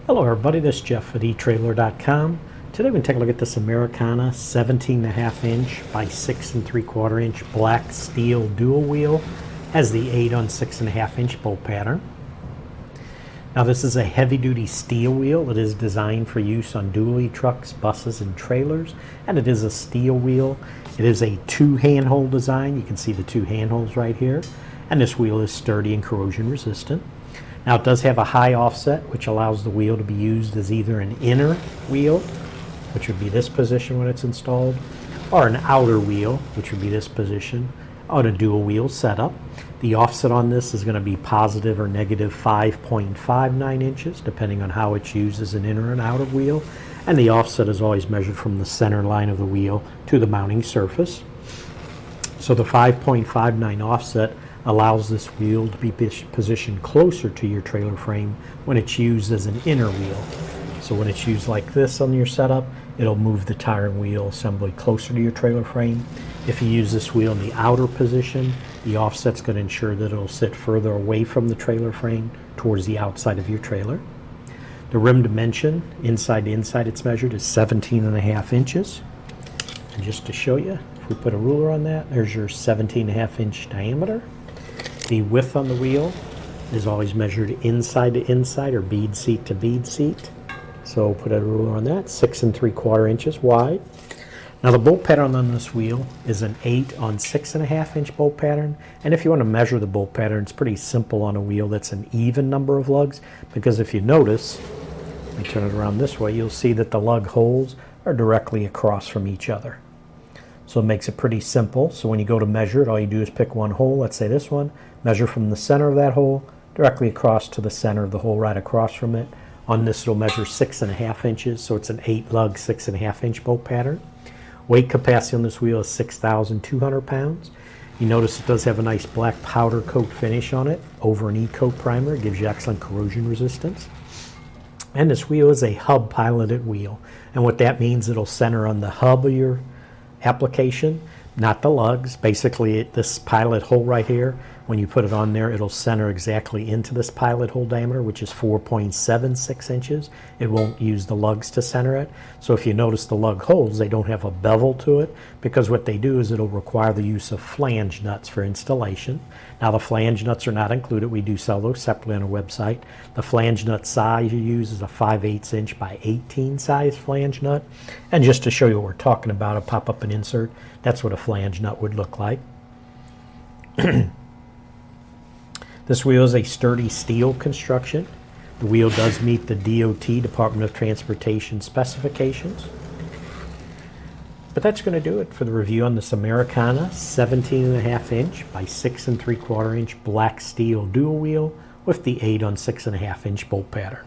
Hello everybody, this is Jeff at etrailer.com. Today we're going to take a look at this Americana 17.5 inch by 6 3/4 inch black steel dual wheel. Has the 8 on 6.5 inch bolt pattern. Now this is a heavy duty steel wheel. It is designed for use on dually trucks, buses, and trailers, and it is a steel wheel. It is a 2 handhold design. You can see the 2 handholds right here, and this wheel is sturdy and corrosion resistant. Now it does have a high offset, which allows the wheel to be used as either an inner wheel, which would be this position when it's installed, or an outer wheel, which would be this position, on a dual wheel setup. The offset on this is going to be positive or negative 5.59 inches, depending on how it's used as an inner and outer wheel. And the offset is always measured from the center line of the wheel to the mounting surface. So the 5.59 offset allows this wheel to be positioned closer to your trailer frame when it's used as an inner wheel. So when it's used like this on your setup, it'll move the tire and wheel assembly closer to your trailer frame. If you use this wheel in the outer position, the offset's going to ensure that it'll sit further away from the trailer frame towards the outside of your trailer. The rim dimension, inside to inside it's measured, is 17.5 inches. And just to show you, if we put a ruler on that, there's your 17.5 inch diameter. The width on the wheel is always measured inside to inside or bead seat to bead seat. So put a ruler on that, 6 3/4 inches wide. Now the bolt pattern on this wheel is an 8 on 6.5 inch bolt pattern. And if you want to measure the bolt pattern, it's pretty simple on a wheel that's an even number of lugs, because if you notice, let me turn it around this way, you'll see that the lug holes are directly across from each other. So it makes it pretty simple. So when you go to measure it, all you do is pick one hole, let's say this one, measure from the center of that hole directly across to the center of the hole right across from it. On this it'll measure 6.5 inches, so it's an 8 lug 6.5 inch bolt pattern. Weight capacity on this wheel is 6,200 pounds. You notice it does have a nice black powder coat finish on it over an E-coat primer. It gives you excellent corrosion resistance. And this wheel is a hub piloted wheel, and what that means, it'll center on the hub of your application, not the lugs. Basically this pilot hole right here, when you put it on there, it'll center exactly into this pilot hole diameter, which is 4.76 inches. It won't use the lugs to center it. So if you notice the lug holes, they don't have a bevel to it, because what they do is it'll require the use of flange nuts for installation. Now the flange nuts are not included. We do sell those separately on our website. The flange nut size you use is a 5/8 inch by 18 size flange nut. And just to show you what we're talking about, I'll pop up an insert. That's what a flange nut would look like. This wheel is a sturdy steel construction. The wheel does meet the DOT, Department of Transportation specifications. But that's going to do it for the review on this Americana 17.5 inch by 6 3/4 inch black steel dual wheel with the 8 on 6.5 inch bolt pattern.